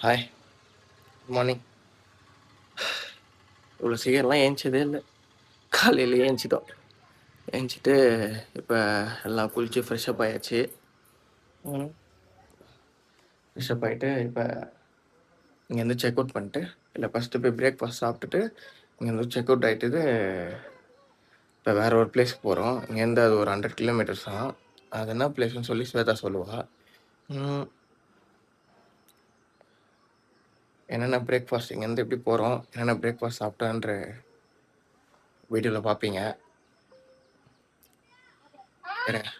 Hi, good morning. இவ்வளோ சீக்கிரம்லாம் ஏந்திச்சதே இல்லை. காலையிலேயே ஏந்திச்சிட்டோம். ஏந்திச்சிட்டு இப்போ எல்லாம் குளித்து ஃப்ரெஷ்அப் ஆயாச்சு. ஃப்ரெஷ்அப் ஆகிட்டு இப்போ இங்கேருந்து செக் அவுட் பண்ணிட்டு, இல்லை ஃபஸ்ட்டு போய் பிரேக்ஃபாஸ்ட் சாப்பிட்டுட்டு இங்கேருந்து செக் அவுட் ஆகிட்டு இப்போ வேறு ஒரு பிளேஸ்க்கு போகிறோம். இங்கேருந்து அது ஒரு 100 கிலோமீட்டர்ஸ் தான். அது என்ன பிளேஸ்னு சொல்லி ஸ்வேதா சொல்லுவா. என்னென்ன பிரேக்ஃபாஸ்ட் இங்கேருந்து எப்படி போகிறோம், என்னென்ன பிரேக்ஃபாஸ்ட் சாப்பிட்டான்ற வீடியோவில் பார்ப்பீங்க. இருங்க,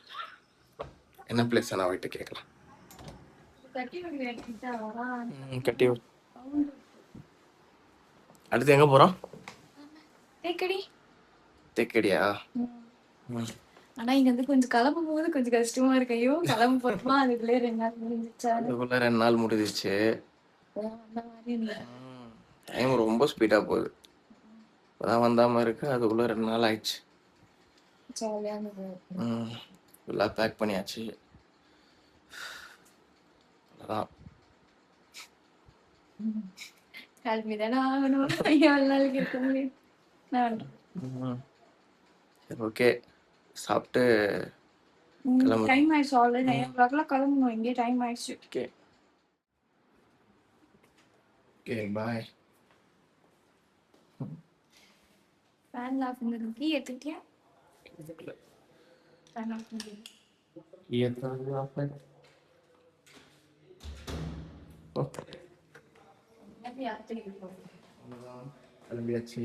என்ன பிளேஸ் நான் போயிட்டு கேட்கலாம். கட்டி அடுத்து எங்கே போகிறோம்? தேக்கடி. தேக்கடியா? ஆனா இங்க வந்து கொஞ்சம் கிளம்பும் போது கொஞ்சம் கஷ்டமா இருக்கு. ஐயோ கிளம்ப போறோமா, அதுக்குள்ளே 2 நாள் முடிஞ்சிச்சா. அதுக்குள்ள 2 நாள் முடிஞ்சிச்சு. அந்த மாதிரி இல்லை. டைம் ரொம்ப ஸ்பீடாக போகுது. இப்போதான் வந்தாமல் இருக்கு, அதுக்குள்ளே 2 நாள் ஆயிடுச்சு. ஜாலியாக இருந்தது. ஃபுல்லாக பேக் பண்ணியாச்சு. அதான் கிளம்பிதானே ஆகணும். எவ்வளோ நாளைக்கு இருக்க முடியும். நான் சரி, ஓகே. சாப்பிட்டு கிளம்பு. டைம் ஆயிடுச்சு. ஆல்ரெடி 9 o'clock கிளம்பணும். இங்கே டைம் ஆயிடுச்சு. Okay okay, bye. Fan off பண்ணது. கீ எடுத்துக்கிட்டியா? ஃபேன் ஆஃப் பண்ணது. கிளம்பியாச்சு.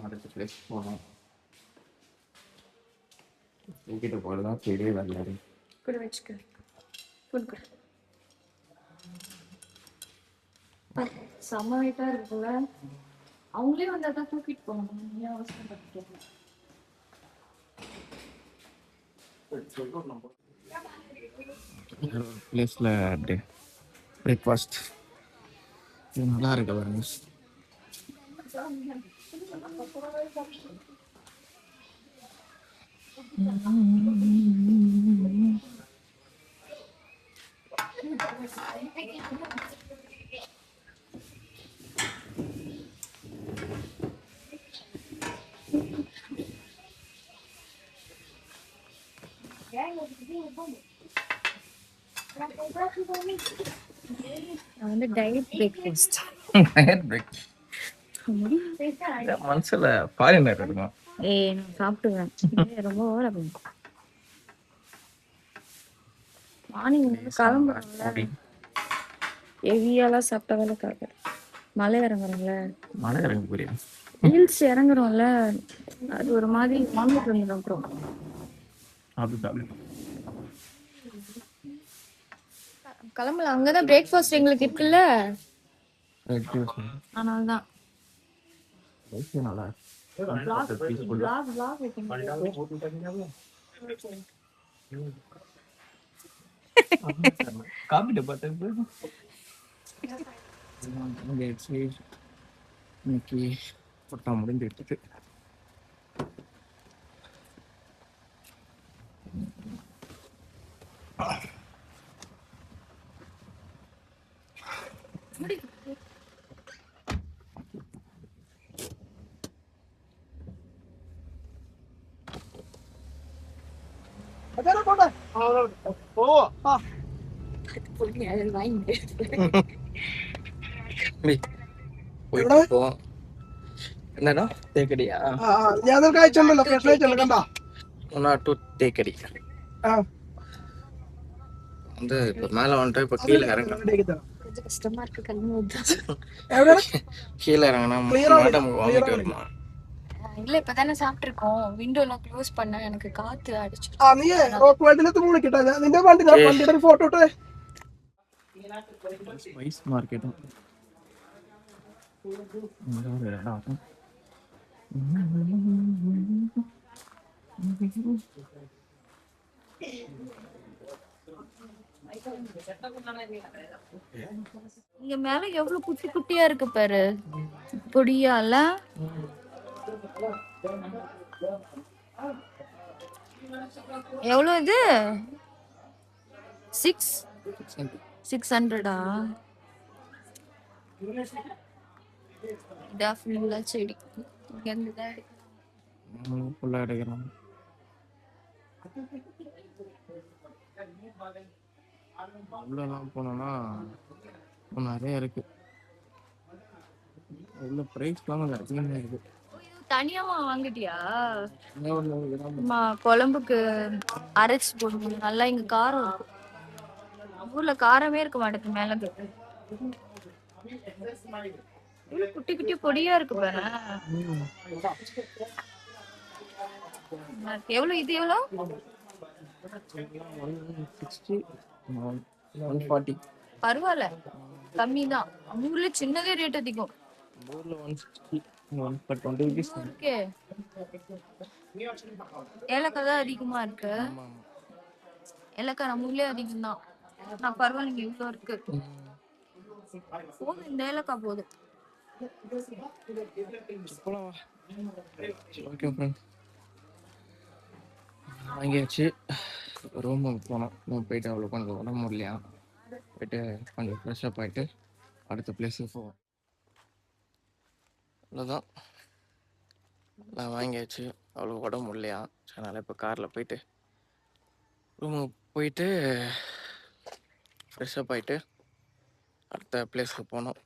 அடுத்த பிளேஸ் போகணும். தூக்கிட்டு போகிறதா பெரிய வேலை. கூட வச்சுக்க. கொடுக்குற செம்ம வெயிட்டாக இருக்குல்ல. அவங்களே வந்தால் தான் தூக்கிட்டு போகணும். நீ அவசரப்பட்டு பிளேஸில் அப்படியே பிரேக்ஃபாஸ்ட் நல்லா இருக்கு பாருங்க. நான் வந்து டயட் பிரேக்ஃபாஸ்ட். மனசுல ஃபாரினர் இருக்கும். நான் சாப்பிட்டுவேன். ரொம்ப ஓவரா மார்னிங் கிளம்புறோம்ல, ஹெவியாலாம் சாப்பிட்ட வேலை காக்க. மலை இறங்குறோம்ல, மலை இறங்க புரியும். ஹில்ஸ் இறங்குறோம்ல, அது ஒரு மாதிரி வாமிட் வந்துடும். அப்புறம் கிளம்பலாம். அங்கதான் பிரேக்ஃபாஸ்ட் எங்களுக்கு இருக்குல்ல, அதனாலதான். இன்னைக்கு பொட்டா முடிஞ்சு எடுத்துட்டு என்னடா தேக்கடியா? தேக்கடி வந்து இப்ப மேல வந்துட்டு இப்ப கீழே இறங்கணும். கஷ்டமா இருக்கு. கிளம்புது கீழே இறங்கினா வாமிட் வருமா? இல்ல, இப்பதானே சாப்பிட்டுருக்கோம். விண்டோ எல்லாம் க்ளோஸ் பண்ண எனக்கு காத்து அடிச்சு. ஸ்பைஸ் மார்க்கெட்டும் இங்க மேல எவ்வளவு குட்டி குட்டியா இருக்கு பாரு, பொடியால. எவ்வளவு இது? 6 600 இதா ஃபுல்லா செடி. இங்க இருந்து தான் எடுக்கணும். ஃபுல்லாக எடுக்கிறோம். உள்ளலாம் போனோம்னா நிறைய இருக்கு. உள்ள ப்ரைஸ்லாம் கொஞ்சம் அதிகமாக இருக்கு. தனியாவா வாங்கிட்டியா? அம்மா குழம்புக்கு அரைச்சு போடணும். நல்லா இங்க காரம் இருக்கும். ஊர்ல காரமே இருக்க மாட்டேங்குது. மிளகு இவ்வளவு குட்டி குட்டி பொடியா இருக்கு பாரு. எவ்வளவு இது? எவ்வளவு? 160 140. பரவாயில்ல, கம்மி தான். ஊர்ல சின்னதே ரேட் அதிகம். ஊர்ல 160 120 rupees. ஓகே, ஏலக்காய் தான் அதிகமா இருக்கு. ஏலக்காய் நம்ம ஊர்லயே அதிகம் தான். நான் பரவாயில்லைங்க, இவ்வளவு இருக்கு. போதும், இந்த ஏலக்காய் போதும். ஓகே ஃப்ரெண்ட், வாங்கியாச்சு. ரூமுக்கு போனோம். ரூம் போயிட்டு அவ்வளோ கொஞ்சம் உடம்பு முடியலையா, போயிட்டு கொஞ்சம் ஃப்ரெஷ்ஷப் ஆகிட்டு அடுத்த பிளேஸுக்கு போவோம். அவ்வளோதான், நான் வாங்கியாச்சு. அவ்வளோ உடம்பு முடியலையா, அதனால் இப்போ காரில் போயிட்டு ரூமுக்கு போயிட்டு ஃப்ரெஷ்ஷப் ஆகிட்டு அடுத்த பிளேஸ்க்கு போனோம்.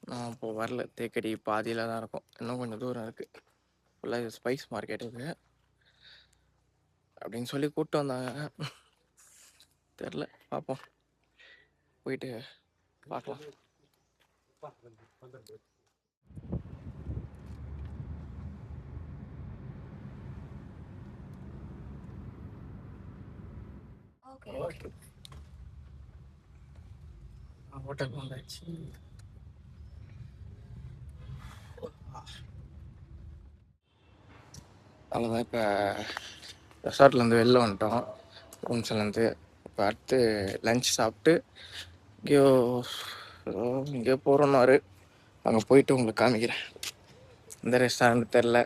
நான் இப்போது வரல, தேக்கடி பாதியில் தான் இருக்கும். இன்னும் கொஞ்சம் தூரம் இருக்குது. ஃபுல்லாக ஸ்பைஸ் மார்க்கெட் இது அப்படின்னு சொல்லி கூப்பிட்டு வந்தாங்க. தெரில, பார்ப்போம், போயிட்டு பார்க்கலாம். ஓகே, ஹோட்டல் வந்தாச்சு. அவ்வளோதான், இப்போ ரெசார்ட்லேருந்து வெளில வந்துட்டோம், ரூம்ஸ்லேருந்து. இப்போ அடுத்து லஞ்ச் சாப்பிட்டு இங்கேயோ போகிறோன்னாரு. அங்கே போயிட்டு உங்களுக்கு காமிக்கிறேன். இந்த ரெஸ்டாரண்ட் தெரில.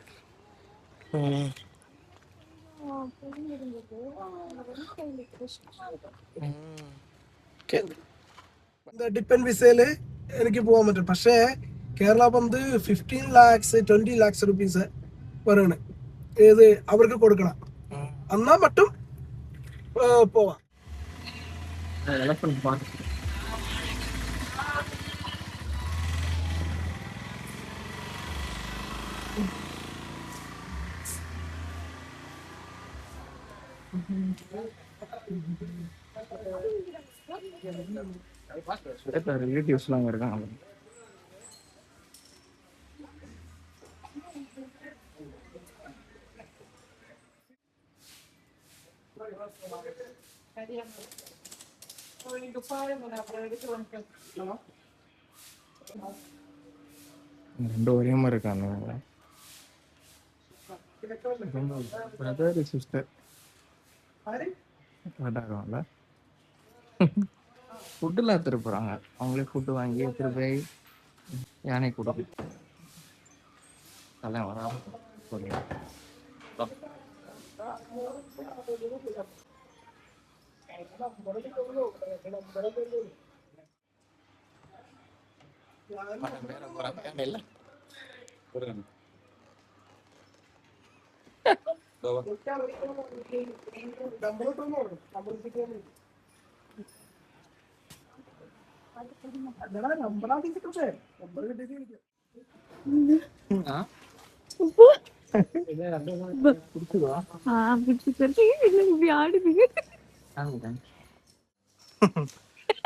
இந்த டிപ്പെൻഡ് വിസയിൽ എനിക്ക് പോകാൻ പറ്റും. പക്ഷേ കേരള വന്ന് 15 lakhs 20 lakhs റുപ്പീസ് വരാണ്. ഏത് അവർക്ക് കൊടുക്കണം. എന്നാ മറ്റും പോവാം. ரிலேட்டிவ்ஸ்லாம் அங்கே இருக்காங்க. ரெண்டு ஒரே மாதிரி இருக்காங்க. பிரதர் சிஸ்டர் கரெக்டாகும்ல. ஃபுட்டுலாம் எடுத்துட்டு போகிறாங்க. அவங்களே ஃபுட்டு வாங்கி எடுத்துட்டு போய் யானை கொடுக்கு அதெல்லாம் வரா. இல்லை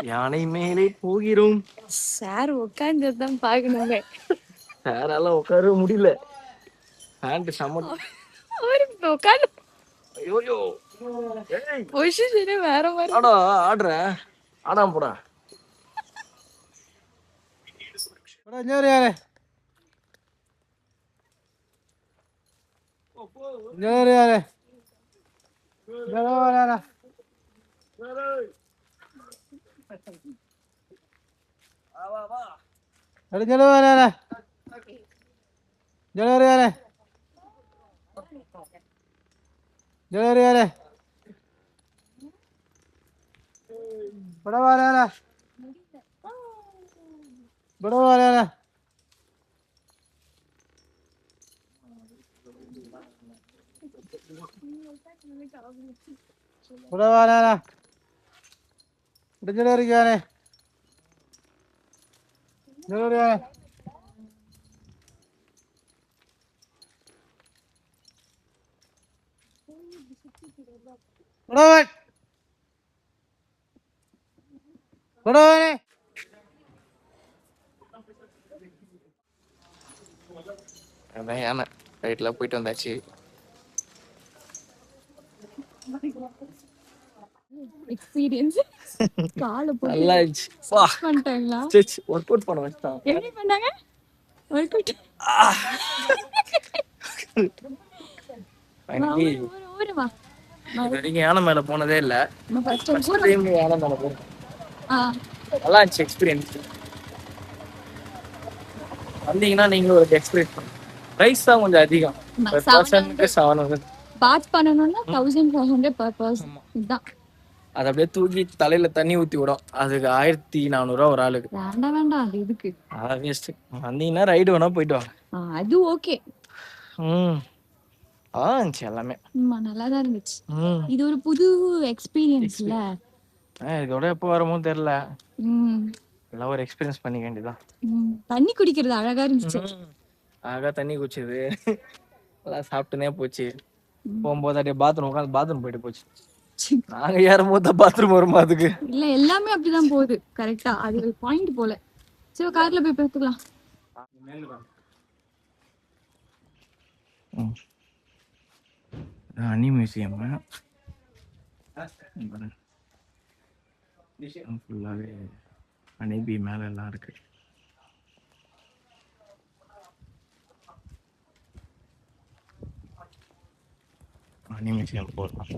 யானை மேலே போகிறோம். சார் உட்காந்துதான் பாக்கணுங்க. சாரால உட்கார முடியல. பேண்ட் சம உட்காந்து ஐயோ பொசிஷனே வேற மாதிரி. ஆடா ஆடுற ஆடாம போடா. बड़ा वाला है ना, बड़ा वाला है ना, बड़ा वाला है ना, डिलीवरी क्या है, डिलीवरी है, बड़ा वाला, बड़ा वाला है, அதான் யானை ரைட்டில் போயிட்டு வந்தாச்சு. எக்ஸ்பீரியன்ஸ் கால போட்டு நல்லா இருந்துச்சு. வா பண்ணிட்டாங்களா? சரி ஒர்க் அவுட் பண்ண வச்சுட்டான். எப்படி பண்ணாங்க? ஒர்க் அவுட் ஃபைனலி ஊருமா இது வரைக்கும் யானை மேலே போனதே இல்லை. ஃபர்ஸ்ட் ஃபர்ஸ்ட் டைம் யானை மேலே போகிறோம். ஆ நல்லா இருந்துச்சு எக்ஸ்பீரியன்ஸ். வந்தீங்கன்னா நீங்களும் ஒரு எக்ஸ்பீரியன்ஸ் பண்ணுங்க. ப்ரைஸ் தான் கொஞ்சம் அதிகம். Per personக்கு 700. பாத் பண்ணனும்னா 1500 per person. இதான். அது அப்படியே தூக்கி தலையில தண்ணி ஊற்றி விடும். அதுக்கு 1400 ஒரு ஆளுக்கு. வேண்டாம் அது இதுக்கு. அதான் வேஸ்ட். வந்தீங்கன்னா ரைடு வேணா போயிட்டு வாங்க. அது ஓகே. இருந்துச்சு எல்லாமே. நல்லா தான் இருந்துச்சு. இது ஒரு புது எக்ஸ்பீரியன்ஸ்ல. இதோட எப்போ வரமோ தெரியல. எல்லாம் ஒரு எக்ஸ்பீரியன்ஸ் பண்ணிக்க வேண்டியதான். தண்ணி குடிக்கிறது அழகா இருந்துச்சு. அழகா தண்ணி குடிச்சது எல்லாம் சாப்பிட்டுனே போச்சு. போகும்போது அப்படியே பாத்ரூம் உட்காந்து பாத்ரூம் போயிட்டு போச்சு. நாங்க ஏறும்போது தான் பாத்ரூம் வருமா அதுக்கு? இல்ல எல்லாமே அப்படிதான் போகுது. கரெக்டா அது ஒரு பாயிண்ட் போல. சரி கார்ல போய் பார்த்துக்கலாம். அனி மியூசியம் ஃபுல்லாகவே அனிபி மேலே எல்லாம் இருக்கு. அனி மியூசியம் போகலாம்.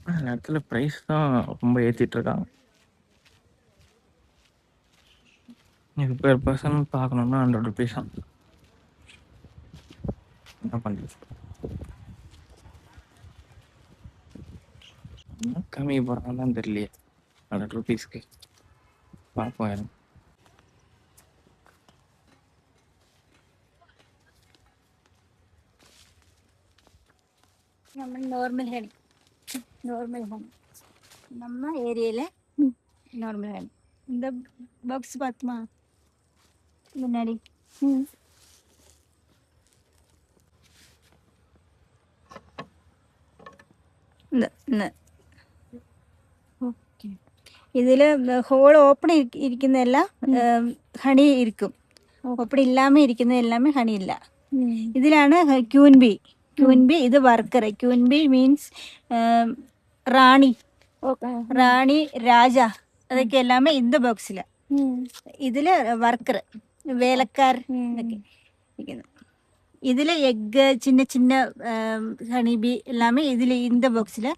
அந்த இடத்துல ப்ரைஸ் தான் ரொம்ப ஏற்றிட்டு இருக்காங்க. இது பெர் பர்சன் பார்க்கணுன்னா 100 rupees தான். என்ன பண்ணுறது? கம்மி போகிறாங்கன்னு தெரியலையே 100 rupeesக்கு. பார்ப்போம் யாரும். நம்ம நார்மல் ஹெட் நம்ம ஏரியால நார்மல் ஹெட் இந்த பாக்ஸ் பார்த்துமா முன்னாடி ഇതിൽ ഹോൾ ഓപ്പൺ ഇരിക്കുന്നതെല്ലാം ഹണി ഇരിക്കും. ഓപ്പൺ ഇല്ലാമ ഇരിക്കുന്നത് എല്ലാമേ ഹണി ഇല്ല. ഇതിലാണ് ക്യൂൻ ബി. ഇത് വർക്കർ. ക്യൂൻ ബി മീൻസ് റാണി, രാജ, അതൊക്കെ എല്ലാമേ இந்த பாக்ஸில். ഇതിൽ വർക്കർ വേലക്കാർ എന്നൊക്കെ ഇരിക്കുന്നു. ഇതിൽ എഗ്ഗ് சின்ன சின்ன ഹണി ബി எல்லாமே ഇതിൽ இந்த பாக்ஸில்.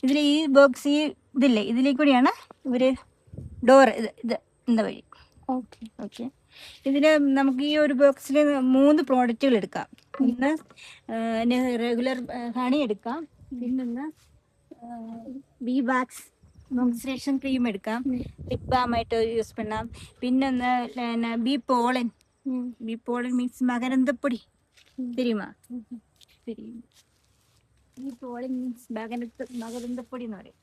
ഇതിൽ ഈ ബോക്സ് ഈ ഇതില്ലേ ഇതിലേ കൂടിയാണ് ഇവർ ഡോർ ഇത് இந்த വഴി. ഓക്കെ ഇതിൽ നമുക്ക് ഈ ഒരു ബോക്സിൽ 3 പ്രോഡക്റ്റുകൾ എടുക്കാം. ഒന്ന് റെഗുലർ ഹണി എടുക്കാം, പിന്നൊന്ന് ബി വാക്സ് മോയ്സ്ചറൈസേഷൻ ക്രീം എടുക്കാം, ലിപ് ബാം ആയിട്ട് യൂസ് பண்ணலாம். പിന്നൊന്ന് ബി പോളൻ മീൻസ് മകരന്തപ്പൊടി தெரியுமா? தெரியும். ഈ പോളൻ മീൻസ് മകരന്തപ്പൊടി എന്ന് പറയും.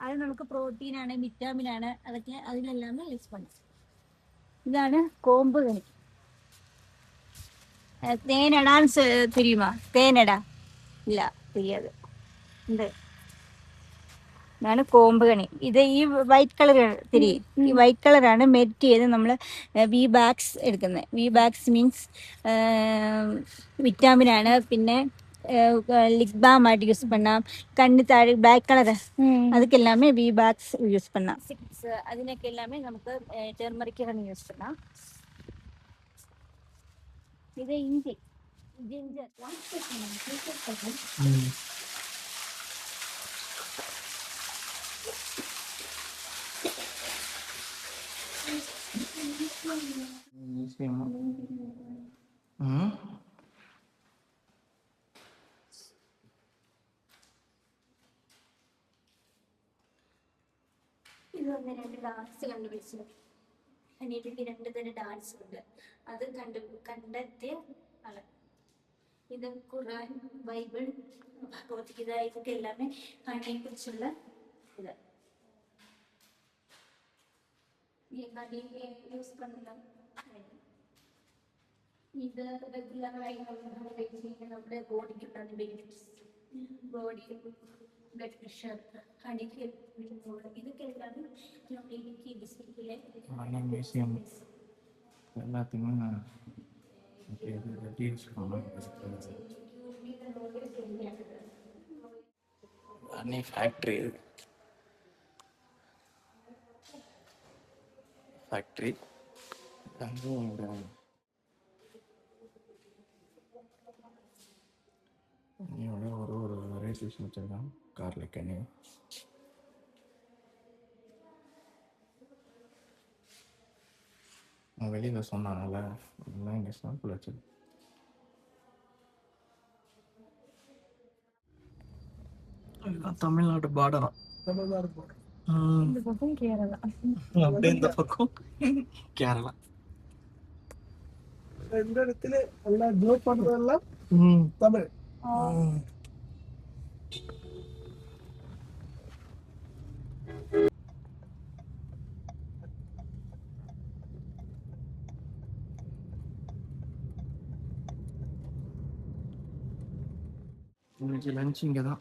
അത് നമുക്ക് പ്രോട്ടീനാണ്, വിറ്റാമിനാണ്, അതൊക്കെ അതിലെല്ലാം യൂസ് பண்ணலாம். ഇതാണ് കോമ്പ് കണി. തേനടാന്ന് தெரியுமா? തേനട ഇല്ല, தெரியாது. ഉണ്ട്. ഇതാണ് കോമ്പ് കണി. ഇത് ഈ വൈറ്റ് കളർ തിരിയും. ഈ വൈറ്റ് കളറാണ് മെൽറ്റ് ചെയ്ത് നമ്മൾ വി ബാക്സ് എടുക്കുന്നത്. വി ബാക്സ് മീൻസ് വിറ്റാമിനാണ്. പിന്നെ லிப் பாம் ஆட்டு யூஸ் பண்ணலாம். கண்ணு தாழ் பிளாக் கலர் அதுக்கு எல்லாமே வி பாக்ஸ் யூஸ் பண்ணலாம். அதுக்கு எல்லாமே நமக்கு டர்மரிக் ஹனி யூஸ் பண்ணலாம். இது இஞ்சி ஜிஞ்சர் ഇത് വന്ന് 2 ഡാൻസ് കണ്ടുപിടിച്ചു. ഹണിബിക്ക് 2 തരം ഡാൻസ് ഉണ്ട്. അത് കണ്ടെത്തിയ ആള്. ഇത് ഖുർആൻ, ബൈബിൾ, ഭഗവത്ഗീത ഇതൊക്കെ എല്ലാമേ ഹണിയെ കുറിച്ചുള്ള ഇത്. ഈ ഹണി യൂസ് பண்ணலாம். ഇത് റെഗുലറായി നമ്മൾ കഴിച്ച് നമ്മുടെ ബോഡിക്ക് ഉണ്ടാകുന്ന ബെനിഫിറ്റ്സ്, ബോഡി ബ്ലഡ് പ്രഷർ, ഹണിക്ക് ഇതൊക്കെ എല്ലാവരും നമ്മുടെ ഇടുക്കി ഡിസ്ട്രിക്റ്റിലെ மணி மியூசியம் எல்லாத்தையுமே எப்படி யூஸ் பண்ணலாம். ஹனி ஃபேக்ட்ரி அங்கேயும் ஒரு வெரைட்டிஸ் வச்சுருக்கான் கார்லிக் ஹனி. அவன் வெளியில் சொன்னாங்கல்ல, அதெல்லாம் இங்கே சாம்பிள் வச்சு. தமிழ்நாடு பார்டரா, தமிழ்நாடு போறோம். இந்த பக்கம் கேரளா. அப்படியே இந்த பக்கம் கேரளா. இந்த இடத்துல எல்லாம் க்ளோ பண்றதெல்லாம் தமிழ். இன்னைக்கு லஞ்ச் இங்கே தான்.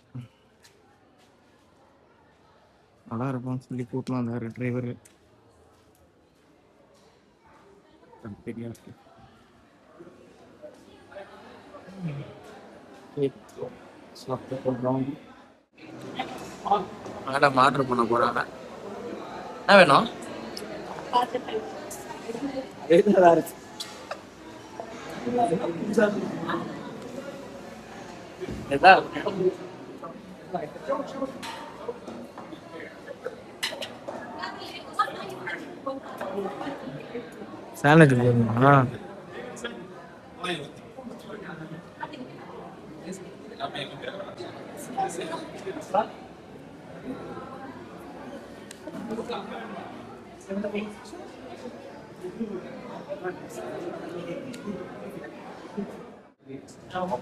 நல்லா இருக்கும்னு சொல்லி கூட்டலாம் அந்த டிரைவரு. பெரிய மேடம் ஆர்டர் பண்ண போறாங்க. என்ன வேணும்? சாலட் போதுமா?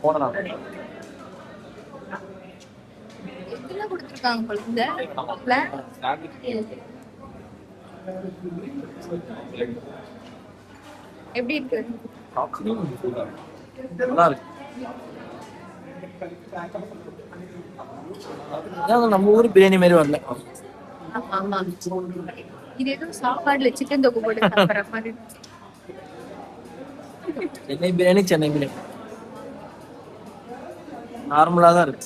போடலாம். இதெல்லாம் கொடுத்துருக்காங்க போல இந்த பிளான். எப்படி இருக்கு? நல்லா இருக்கு. நம்ம ஊர் பிரியாணி மாதிரி வரல. ஆமா, இது ஏதோ சாப்பாடுல சிக்கன் தொக்கு போட்டு சாப்பிடுற மாதிரி. சென்னை பிரியாணி சென்னை பிரியாணி நார்மலா தான் இருக்கு.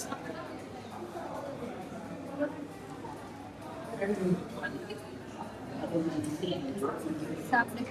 சாப்பிடு.